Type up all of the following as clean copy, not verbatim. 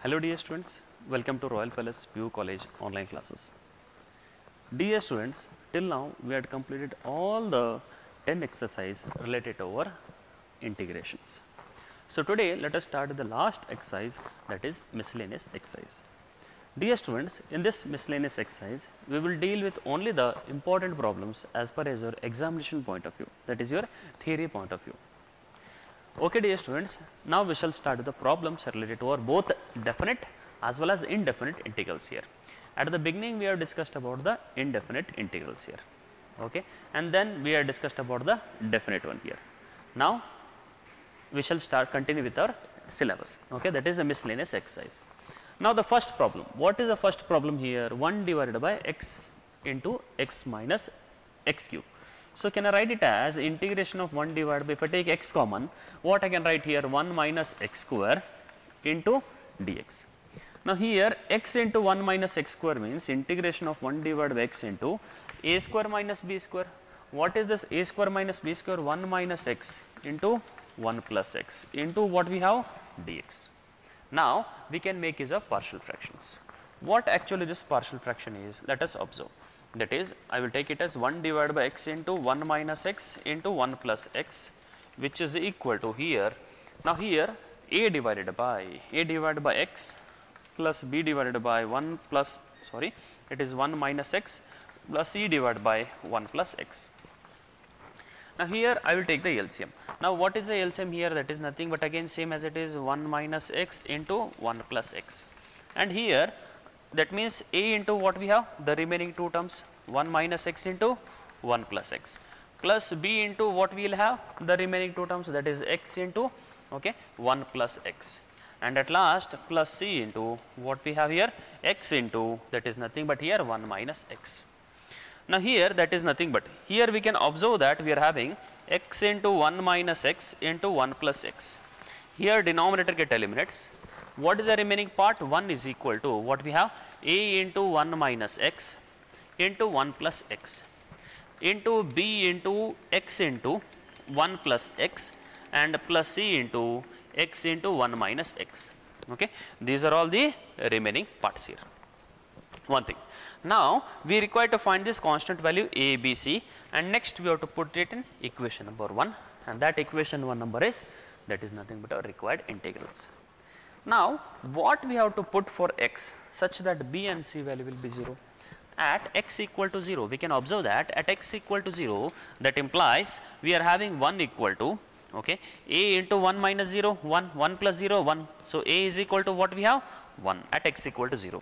Hello dear students, welcome to Royal Palace PU College online classes. Dear students, till now we had completed all the 10 exercises related to our integrations. So today let us start with the last exercise, that is miscellaneous exercise. Dear students, in this miscellaneous exercise we will deal with only the important problems as per as your examination point of view, that is your theory point of view. Okay dear students, now we shall start with the problems related to our both definite as well as indefinite integrals here. At the beginning we have discussed about the indefinite integrals here, okay, and then we have discussed about the definite one here. Now we shall continue with our syllabus, okay, that is the miscellaneous exercise. Now the first problem, what is the first problem here? 1 divided by x into x minus x cube. So can I write it as integration of 1 divided by, if I take x common, what I can write here, 1 minus x square into dx. Now here x into 1 minus x square means integration of 1 divided by x into a square minus b square. What is this a square minus b square? 1 minus x into 1 plus x into what we have, dx. Now we can make use of partial fractions. What actually this partial fraction is, let us observe. That is, I will take it as 1 divided by x into 1 minus x into 1 plus x, which is equal to here. Now here a divided by x plus b divided by 1 plus, sorry, it is 1 minus x plus c divided by 1 plus x. Now here I will take the LCM. Now what is the LCM here? That is nothing but again same as it is 1 minus x into 1 plus x, and here that means a into what we have, the remaining two terms, 1 minus x into 1 plus x, plus b into what we will have, the remaining two terms, that is x into, okay, 1 plus x, and at last plus c into what we have here, x into, that is nothing but here 1 minus x. Now here that is nothing but, here we can observe that we are having x into 1 minus x into 1 plus x. Here denominator get eliminates. What is the remaining part? 1 is equal to what we have, a into 1 minus x into 1 plus x into b into x into 1 plus x and plus c into x into 1 minus x. Okay, these are all the remaining parts here. One thing, now we require to find this constant value a, b, c, and next we have to put it in equation number 1, and that equation 1 number is, that is nothing but our required integrals. Now what we have to put for x such that b and c value will be 0? At x equal to 0, we can observe that at x equal to 0, that implies we are having 1 equal to, okay, a into 1 minus 0, 1, 1 plus 0, 1. So a is equal to what we have, 1 at x equal to 0.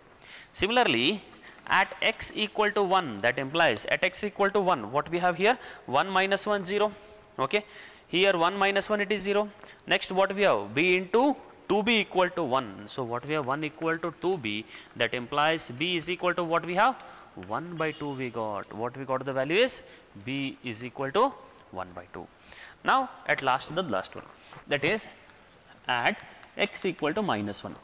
Similarly, at x equal to 1, that implies at x equal to 1, what we have here, 1 minus 1, 0, okay, here 1 minus 1, it is 0. Next what we have, b into 2b equal to 1. So what we have, 1 equal to 2b, that implies b is equal to what we have, 1 by 2 we got. What we got, the value is b is equal to 1 by 2. Now at last the last one, that is at x equal to minus 1.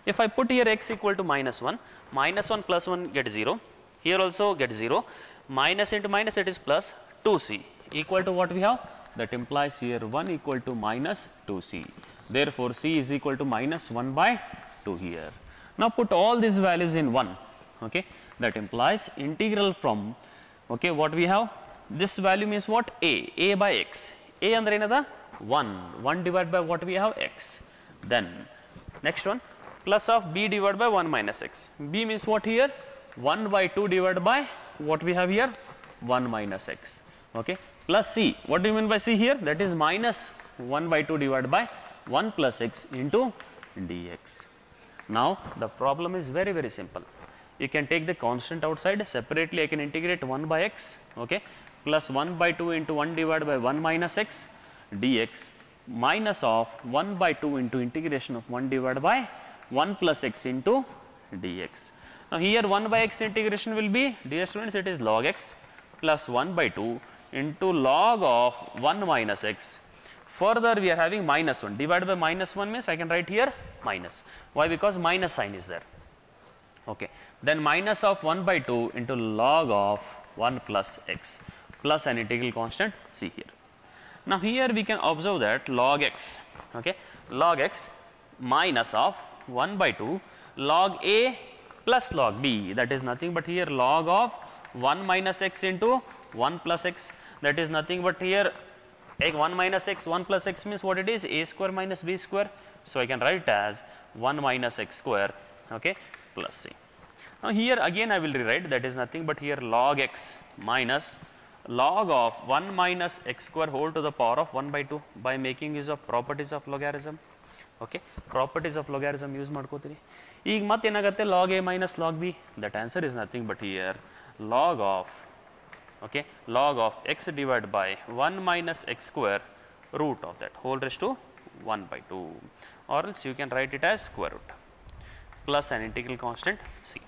If I put here x equal to minus 1 plus 1 get 0, here also get 0, minus into minus it is plus 2c equal to what we have, that implies here 1 equal to minus 2c. Therefore c is equal to minus 1 by 2 here. Now put all these values in 1, okay, that implies integral from, okay, what we have, this value means what, a by x, a andre enada 1 divided by what we have, x. Then next one, plus of b divided by 1 minus x, b means what here, 1 by 2 divided by what we have here, 1 minus x, okay, plus c, what do you mean by c here, that is minus 1 by 2 divided by 1 plus x into dx. Now the problem is very very simple. You can take the constant outside, separately I can integrate 1 by x, okay, plus 1 by 2 into 1 divided by 1 minus x dx, minus of 1 by 2 into integration of 1 divided by 1 plus x into dx. Now here 1 by x integration will be, dear students, it is log x plus 1 by 2 into log of 1 minus x. Further we are having minus 1, divided by minus 1 means I can write here minus. Why? Because minus sign is there, okay. Then minus of 1 by 2 into log of 1 plus x plus an integral constant c here. Now here we can observe that log x, okay, log x minus of 1 by 2 log a plus log b, that is nothing but here log of 1 minus x into 1 plus x, that is nothing but here 1 minus x, 1 plus x means what it is, a square minus b square. So, I can write as 1 minus x square, okay, plus c. Now, here again I will rewrite, that is nothing but here log x minus log of 1 minus x square whole to the power of 1 by 2 by making use of properties of logarithm. Okay, properties of logarithm use ಮಾಡ್ಕೋತೀರಿ. ಈಗ ಮತ್ತೆ ಏನಾಗುತ್ತೆ log a minus log b, that answer is nothing but here log of, okay, log of x divided by 1 minus x square root of that whole raised to 1 by 2, or else you can write it as square root plus an integral constant c,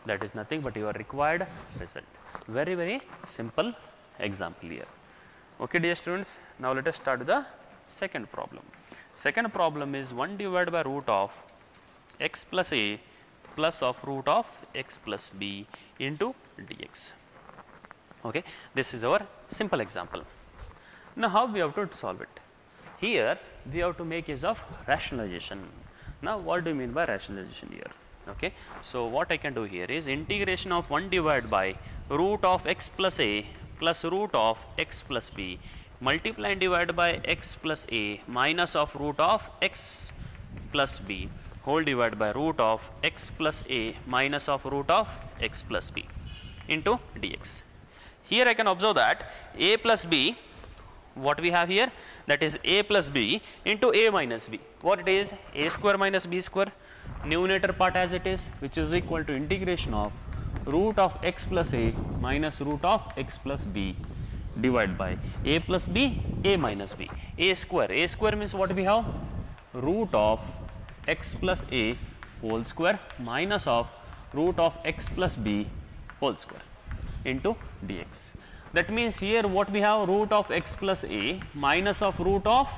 that is nothing but your required result. Very, very simple example here. Okay, dear students, now let us start the second problem. Second problem is 1 divided by root of x plus a plus of root of x plus b into dx. Okay, this is our simple example. Now, how we have to solve it? Here we have to make use of rationalization. Now, what do you mean by rationalization here? Okay, so what I can do here is integration of 1 divided by root of x plus a plus root of x plus b multiply and divide by x plus a minus of root of x plus b whole divided by root of x plus a minus of root of x plus b into dx. Here I can observe that a plus b, what we have here, that is a plus b into a minus b. What it is? A square minus b square, numerator part as it is, which is equal to integration of root of x plus a minus root of x plus b divided by a plus b, a minus b. A square means what we have? Root of x plus a whole square minus of root of x plus b whole square into dx. That means here what we have, root of x plus a minus of root of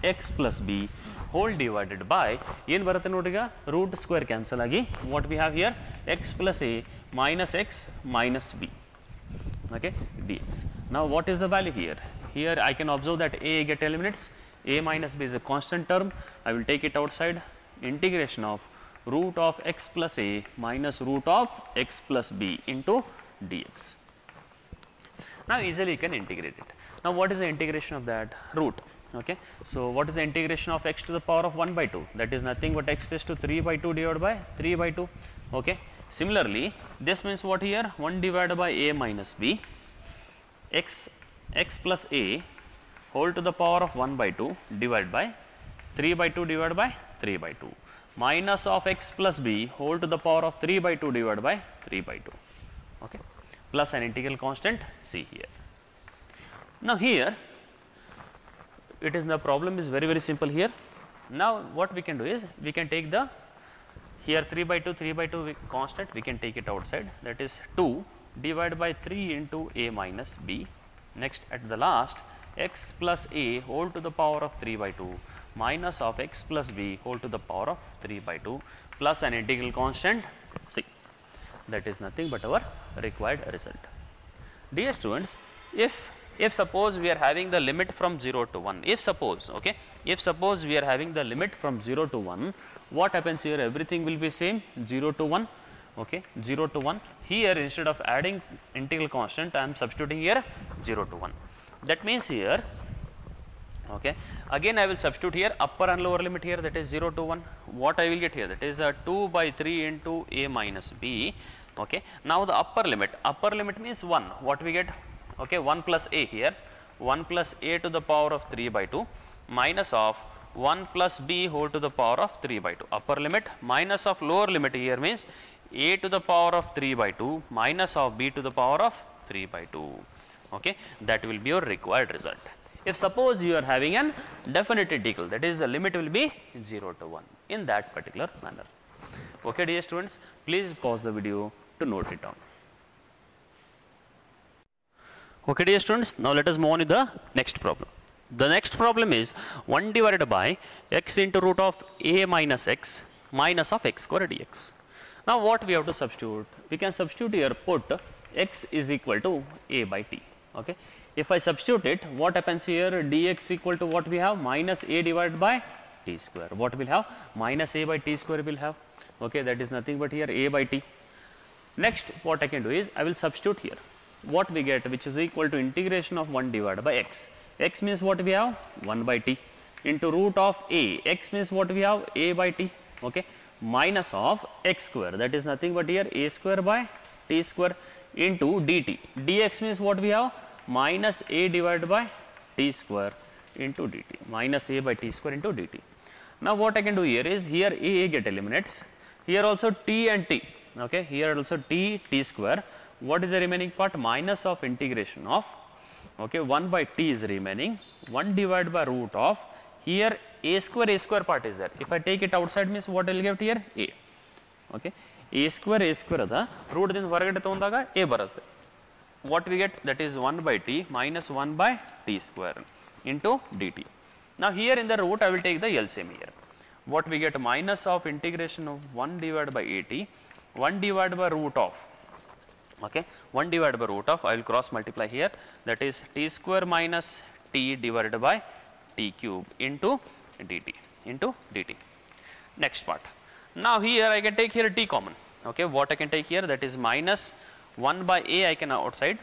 x plus b whole divided by ಏನು ಬರುತ್ತೆ ನೋಡಿ ಈಗ root square cancel ಆಗಿ what we have here x plus a minus x minus b, okay, dx. Now, what is the value here? Here I can observe that a get eliminates, a minus b is a constant term, I will take it outside, integration of root of x plus a minus root of x plus b into dx. Now, easily you can integrate it. Now, what is the integration of that? Root. Okay. So, what is the integration of x to the power of 1 by 2? That is nothing but x raised to 3 by 2 divided by 3 by 2. Okay. Similarly, this means what here? 1 divided by a minus b, x plus a whole to the power of 1 by 2 divided by 3 by 2 divided by 3 by 2 minus of x plus b whole to the power of 3 by 2 divided by 3 by 2. Okay, plus an integral constant c here. Now, here it is, the problem is very, very simple here. Now, what we can do is we can take the here 3 by 2 constant, we can take it outside, that is 2 divided by 3 into a minus b. Next, at the last, x plus a whole to the power of 3 by 2 minus of x plus b whole to the power of 3 by 2 plus an integral constant c. That is nothing but our required result. Dear students, if suppose we are having the limit from 0 to 1, if suppose we are having the limit from 0 to 1, what happens here? Everything will be same, 0 to 1, okay, 0 to 1. Here instead of adding integral constant, I am substituting here 0 to 1. That means here, okay, again I will substitute here upper and lower limit here, that is 0 to 1. What I will get here? That is 2 by 3 into a minus b. Okay. Now, the upper limit means 1. What we get? Okay, 1 plus a here, 1 plus a to the power of 3 by 2 minus of 1 plus b whole to the power of 3 by 2. Upper limit minus of lower limit here means a to the power of 3 by 2 minus of b to the power of 3 by 2. Okay, that will be your required result. If suppose you are having an definite integral, that is the limit will be 0 to 1 in that particular manner. Okay, dear students, please pause the video to note it down. Okay, dear students, now let us move on to the next problem. The next problem is 1 divided by x into root of a minus x minus of x square dx. Now, what we have to substitute? We can substitute here, put x is equal to a by t. Okay. If I substitute it, what happens here? Dx equal to what we have? Minus a divided by t square. What will have? Minus a by t square will have. okay, that is nothing but here a by t. Next what I can do is I will substitute here what we get, which is equal to integration of 1 divided by x. X means what we have 1 by t into root of a, x means what we have a by t, okay, minus of x square, that is nothing but here a square by t square into dt. Dx means what we have minus a divided by t square into dt, minus a by t square into dt. Now what I can do here is here a get eliminates, here also t and t, okay, here also t square. What is the remaining part? Minus of integration of, okay, 1 by t is remaining, 1 divided by root of, here a square part is there. If I take it outside means what I will get here a, okay, a square the root din ಹೊರಗಡೆ ತಗೊಂಡಾಗ a ಬರುತ್ತೆ. What we get, that is 1 by t minus 1 by t square into dt. Now here in the root I will take the LCM here. What we get? Minus of integration of 1 divided by at, 1 divided by root of, okay, 1 divided by root of, I will cross multiply here, that is t square minus t divided by t cube into dt. Next part. Now here I can take here t common, okay, what I can take here, that is minus 1 by a I can outside,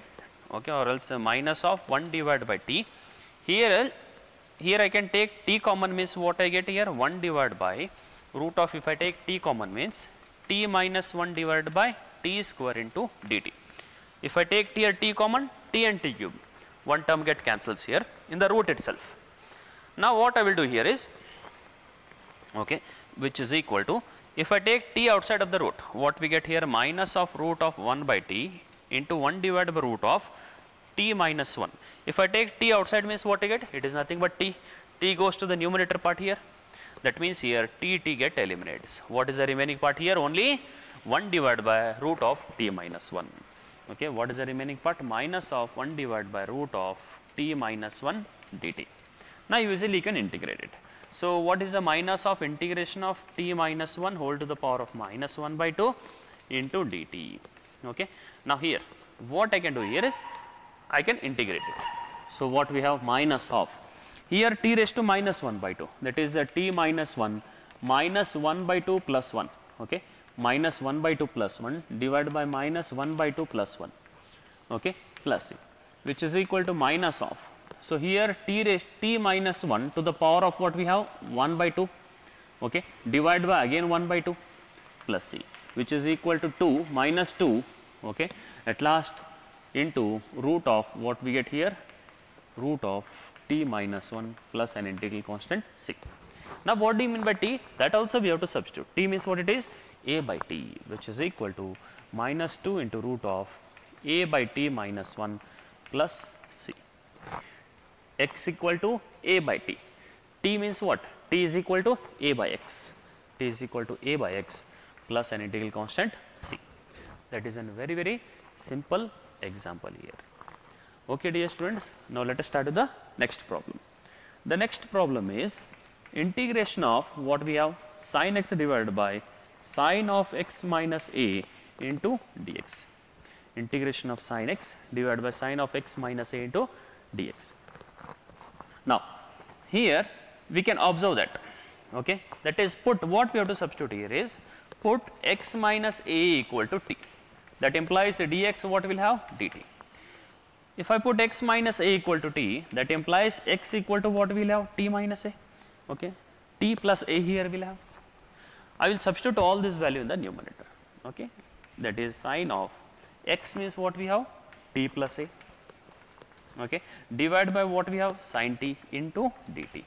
okay, or else minus of 1 divided by t. Here I can take t common means what I get here 1 divided by root of, if I take t common means t minus 1 divided by t square into dt. If I take here t common, t and t cube, one term get cancels here in the root itself. Now what I will do here is, okay, which is equal to, if I take t outside of the root, what we get here minus of root of 1 by t into 1 divided by root of t minus 1. If I take t outside means what I get? It is nothing but t. T goes to the numerator part here. That means here t get eliminates. What is the remaining part here? Only 1 divided by root of t minus 1. Okay, what is the remaining part? Minus of 1 divided by root of t minus 1 dt. Now usually you can integrate it. So what is the minus of integration of t minus 1 whole to the power of minus 1 by 2 into dt. Okay. Now here what I can do here is I can integrate it. So what we have minus of, here t raised to minus 1 by 2, that is the t minus 1 minus 1 by 2 plus 1, okay, minus 1 by 2 plus 1 divided by minus 1 by 2 plus 1, okay, plus c, which is equal to minus of. So here t minus 1 to the power of what we have 1 by 2, okay, divided by again 1 by 2 plus c, which is equal to 2 minus 2, okay, at last into root of what we get here, root of t minus 1 plus an integral constant c. Now what do you mean by t? That also we have to substitute. T means what it is? A by t, which is equal to minus 2 into root of a by t minus 1 plus c. X equal to a by t. T means what? T is equal to a by x. T is equal to a by x plus an integral constant c. That is a very, very simple example here. Okay, dear students, now let us start with the next problem. The next problem is integration of what we have, sin x divided by sin of x minus a into dx. Integration of sin x divided by sin of x minus a into dx. Now here we can observe that, okay, that is put, what we have to substitute here is put x minus a equal to t, that implies dx what will have dt. If I put x minus a equal to t, that implies x equal to what will have t minus a, okay, t plus a here will have. I will substitute all this value in the numerator, okay, that is sin of x means what we have t plus a, okay, divided by what we have sin t into dt.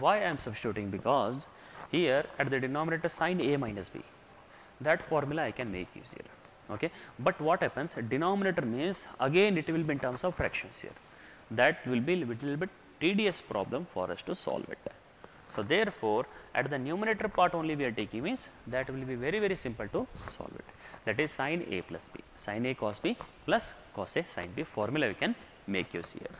Why I am substituting? Because here at the denominator sin a minus b, that formula I can make easier, okay, but what happens, denominator means again it will be in terms of fractions here, that will be little bit tedious problem for us to solve it. So therefore at the numerator part only we are taking means that will be very, very simple to solve it, that is sin a plus b, sin a cos b plus cos a sin b formula we can make use here.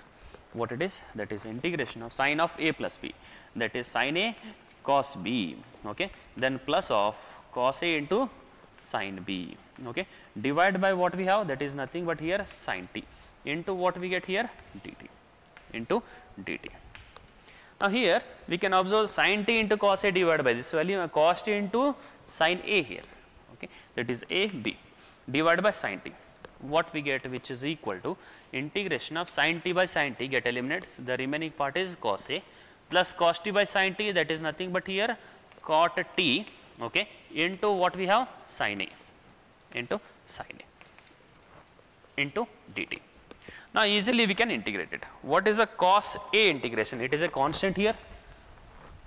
What it is? That is integration of sin of a plus b, that is sin a cos b, okay, then plus of cos a into sin b, okay, divided by what we have, that is nothing but here sin t into what we get here dt, into dt. Now here we can observe sin t into cos a divided by this value cos t into sin a here, okay, that is a b divided by sin t. What we get, which is equal to integration of sin t by sin t get eliminates, the remaining part is cos a plus cos t by sin t, that is nothing but here cot t, okay, into what we have sin a into sin a into dt. Now easily we can integrate it. What is a cos a integration? It is a constant here,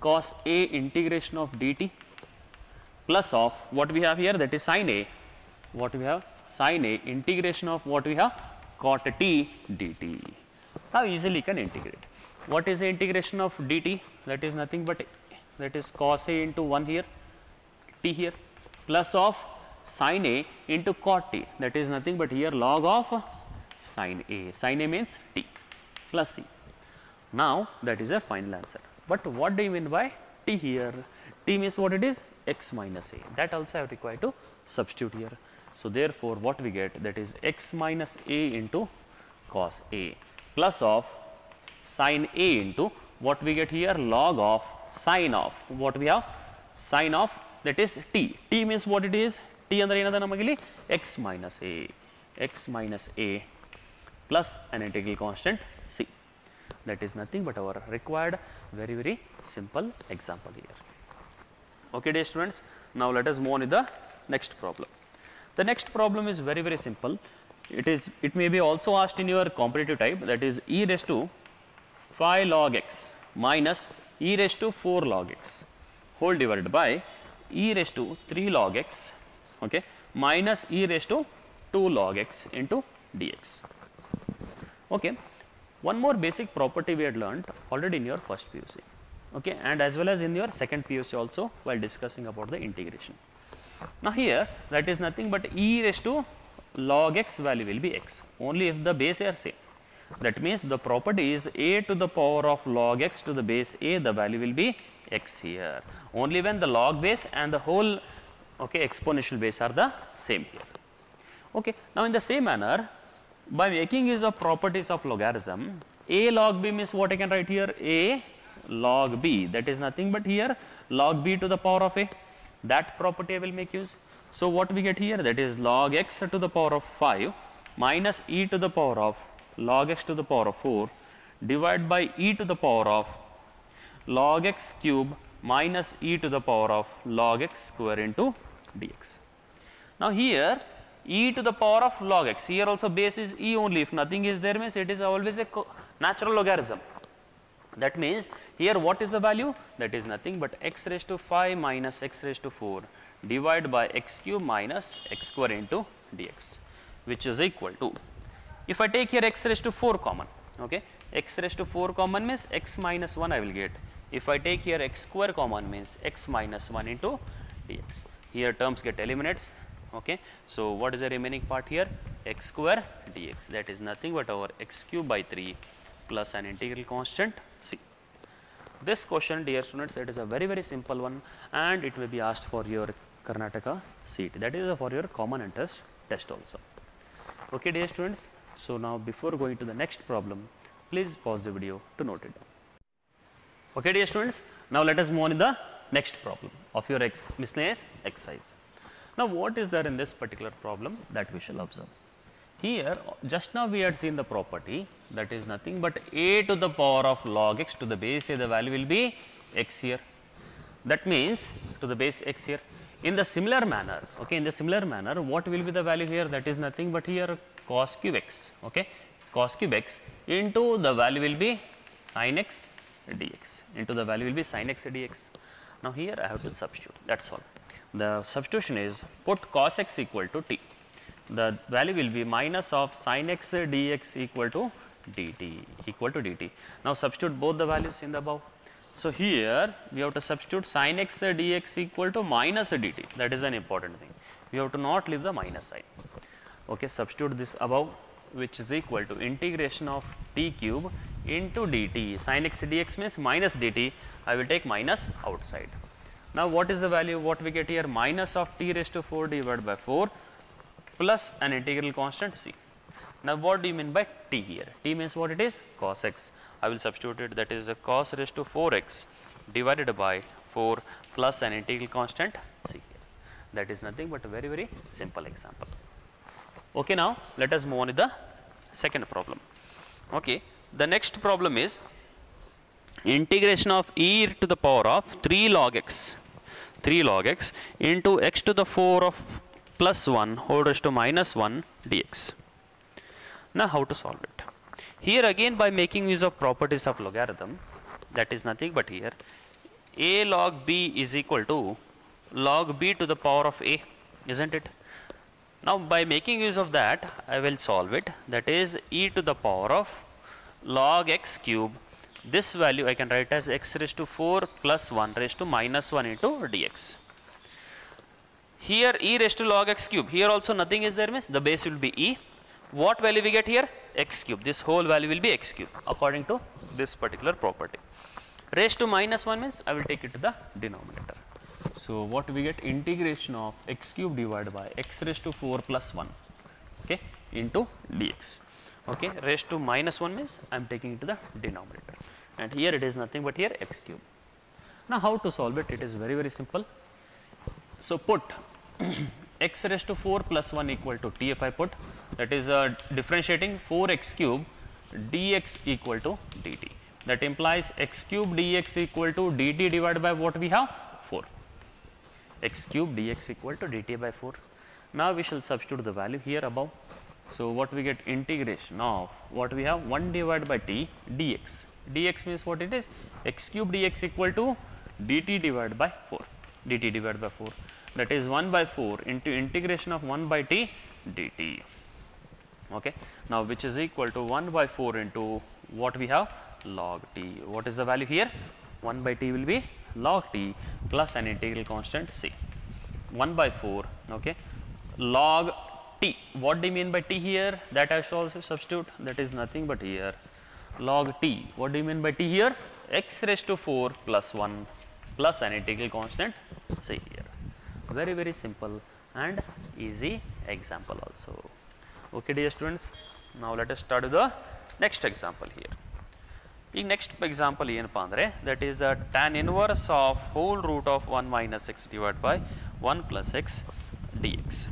cos a integration of dt plus of what we have here, that is sin a, what we have sin a integration of what we have cot t dt. How easily can integrate? What is the integration of dt? That is nothing but that is cos a into 1 here, t here, plus of sin a into cot t, that is nothing but here log of sin a. Sin a means t plus c. Now that is a final answer. But what do you mean by t here? T means what it is? X minus a. That also I have required to substitute here. So therefore what we get, that is x minus a into cos a plus of sin a into what we get here, log of sin of what we have, sin of that is t. T means what it is? T andre ಏನದ ನಮಗಿಲ್ಲಿ x minus a plus an integral constant c. That is nothing but our required very simple example here. Okay dear students, now let us move on with the next problem. The next problem is very simple. It may be also asked in your competitive type, that is e raised to 5 log x minus e raised to 4 log x whole divided by e raised to 3 log x, okay, minus e raised to 2 log x into dx. Okay, one more basic property we had learned already in your first PUC, okay, and as well as in your second PUC also while discussing about the integration. Now here that is nothing but e raised to log x value will be x only if the base are same. That means the property is a to the power of log x to the base a, the value will be x here only when the log base and the whole, okay, exponential base are the same here. Okay, now in the same manner, by making use of properties of logarithm, a log b means what I can write here, a log b, that is nothing but here log b to the power of a, that property I will make use. So what we get here, that is log x to the power of 5 minus e to the power of log x to the power of 4 divided by e to the power of log x cube minus e to the power of log x square into dx. Now here e to the power of log x, here also base is e only, if nothing is there means it is always a natural logarithm. That means here what is the value, that is nothing but x raised to 5 minus x raised to 4 divided by x cube minus x square into dx, which is equal to, if I take here x raised to 4 common, okay, x raised to 4 common means x minus 1 I will get. If I take here x square common means x minus 1 into dx. Here terms get eliminates, okay. So what is the remaining part here, x square dx, that is nothing but our x cube by 3 plus an integral constant c. This question, dear students, it is a very simple one and it may be asked for your Karnataka CET, that is for your common interest test also. Okay dear students, so now before going to the next problem, please pause the video to note it down. Okay dear students, now let us move on to the next problem of your miscellaneous exercise. Now what is there in this particular problem that we shall observe? Here just now we had seen the property, that is nothing but a to the power of log x to the base a, the value will be x here. That means to the base x here. In the similar manner, okay, in the similar manner what will be the value here, that is nothing but here cos cube x, okay, cos cube x into the value will be sin x dx, into the value will be sin x dx. Now here I have to substitute, that is all. The substitution is put cos x equal to t, the value will be minus of sin x dx equal to dt. Now substitute both the values in the above. So here we have to substitute sin x dx equal to minus dt, that is an important thing. We have to not leave the minus sign. Okay, substitute this above, which is equal to integration of t cube into dt. Sin x dx means minus dt, I will take minus outside. Now what is the value, what we get here, minus of t raised to 4 divided by 4 plus an integral constant c. Now what do you mean by t here? T means what it is? Cos x. I will substitute it, that is a cos raised to 4x divided by 4 plus an integral constant c here. That is nothing but a very, very simple example. Okay, now let us move on to the second problem. Okay, the next problem is integration of e to the power of 3 log x into x to the 4 of plus 1 whole raised to minus 1 dx. Now how to solve it? Here again by making use of properties of logarithm, that is nothing but here a log b is equal to log b to the power of a, isn't it? Now by making use of that I will solve it, that is e to the power of log x cube. This value I can write as x raised to 4 plus 1 raised to minus 1 into dx. Here e raised to log x cube, here also nothing is there, means the base will be e. What value we get here? X cube. This whole value will be x cube according to this particular property. Raised to minus 1 means I will take it to the denominator. So what we get? Integration of x cube divided by x raised to 4 plus 1, okay, into dx. Okay, raised to minus 1 means I am taking it to the denominator, and here it is nothing but here x cube. Now how to solve it? It is very, very simple. So put x raised to 4 plus 1 equal to t. If I put, that is differentiating 4x cube dx equal to dt. That implies x cube dx equal to dt divided by what we have? 4. X cube dx equal to dt by 4. Now we shall substitute the value here above. So what we get? Integration of what we have? 1 divided by t dx. Dx means what it is? X cube dx equal to dt divided by 4. Dt divided by 4. That is 1 by 4 into integration of 1 by t dt. Okay. Now which is equal to 1 by 4 into what we have? Log t. What is the value here? 1 by t will be log t plus an integral constant c. 1 by 4, okay, log t. What do you mean by t here? That I shall also substitute. That is nothing but here log t. What do you mean by t here? X raised to 4 plus 1 plus an integral constant c here. Very, very simple and easy example also. Okay, dear students, now let us start with the next example here. The next example that is the tan inverse of whole root of 1 minus x divided by 1 plus x dx.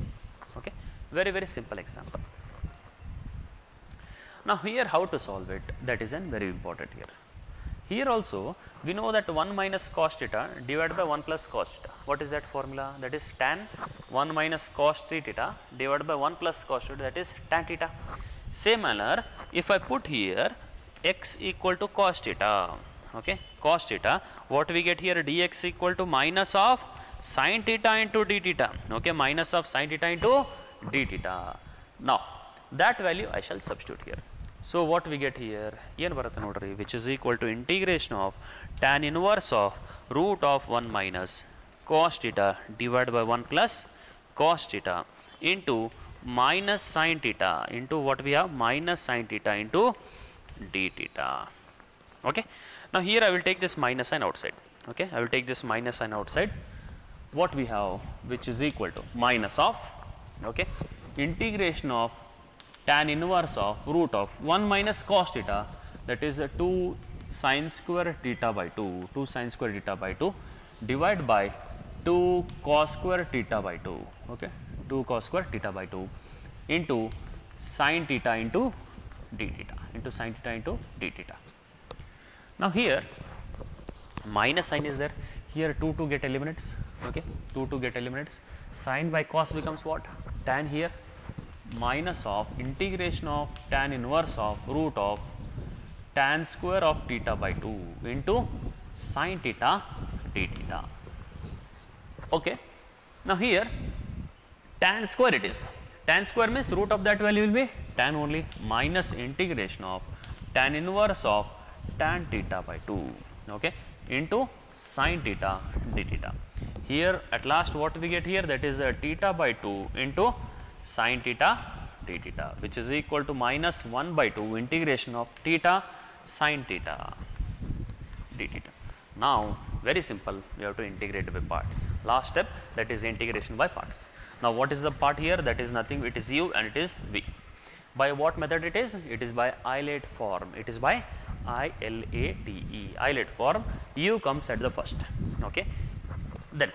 Okay, very, very simple example. Now here how to solve it, that is very important here. Here also we know that 1 minus cos theta divided by 1 plus cos theta. What is that formula? That is tan 1 minus cos 3 theta divided by 1 plus cos theta, that is tan theta. Same manner, if I put here x equal to cos theta, okay, cos theta, what we get here? Dx equal to minus of sin theta into d theta, okay, minus of sin theta into d theta. Now that value I shall substitute here. So what we get here? Which is equal to integration of tan inverse of root of 1 minus cos theta divided by 1 plus cos theta into minus sin theta into what we have? Minus sin theta into d theta. Okay. Now here I will take this minus sign outside. Okay, I will take this minus sign outside. What we have? Which is equal to minus of, okay, integration of tan inverse of root of 1 minus cos theta, that is 2 sin square theta by 2, 2 sin square theta by 2 divided by 2 cos square theta by 2, okay, 2 cos square theta by 2 into sin theta into d theta, into sin theta into d theta. Now here minus sign is there, here 2 to get eliminates, okay, 2 to get eliminates, sin by cos becomes what? Tan here minus of integration of tan inverse of root of tan square of theta by 2 into sin theta d theta. Okay. Now here tan square it is. Tan square means root of that value will be tan only, minus integration of tan inverse of tan theta by 2, okay, into sin theta d theta. Here at last what we get here? That is theta by 2 into sin theta d theta, which is equal to minus 1 by 2 integration of theta sin theta d theta. Now very simple, we have to integrate by parts. Last step, that is integration by parts. Now what is the part here? That is nothing, it is u and it is v. By what method it is? It is by Eilert form. It is by ILATE, Eilert form. U comes at the first. Okay. Then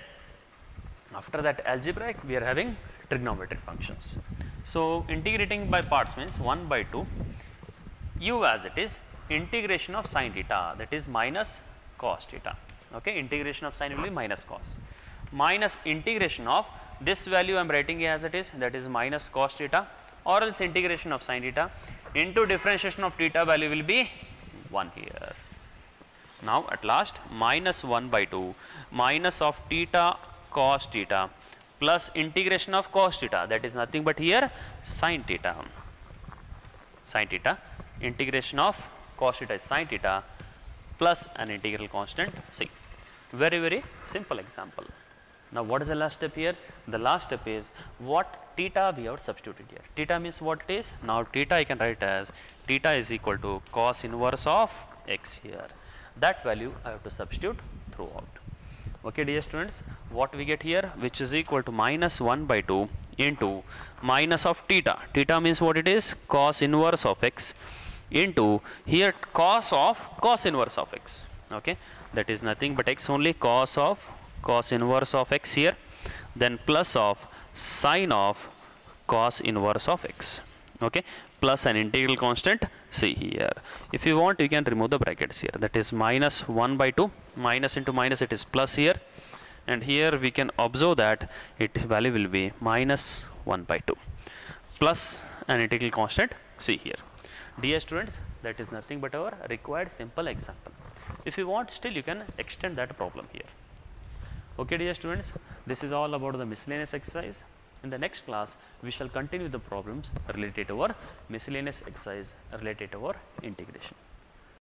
after that algebraic, we are having trigonometric functions. So integrating by parts means 1 by 2 u as it is integration of sin theta, that is minus cos theta. Okay, integration of sin will be minus cos, minus integration of this value I am writing as it is, that is minus cos theta, or else integration of sin theta into differentiation of theta value will be 1 here. Now at last minus 1 by 2 minus of theta cos theta plus integration of cos theta, that is nothing but here sin theta. Sin theta, integration of cos theta is sin theta plus an integral constant c. Very simple example. Now what is the last step here? The last step is what theta we have substituted here. Theta means what it is? Now theta I can write as theta is equal to cos inverse of x here. That value I have to substitute throughout. Okay dear students, what we get here, which is equal to minus 1 by 2 into minus of theta. Theta means what it is? Cos inverse of x into here cos inverse of x. Okay, that is nothing but x only, cos inverse of x here, then plus of sine of cos inverse of x. Okay, plus an integral constant c here. If you want, you can remove the brackets here, that is minus 1 by 2, minus into minus it is plus here, and here we can observe that its value will be minus 1 by 2 plus an integral constant c here. Dear students, that is nothing but our required simple example. If you want, still you can extend that problem here. Okay dear students, this is all about the miscellaneous exercise. In the next class, we shall continue the problems related to our miscellaneous exercise related to our integration.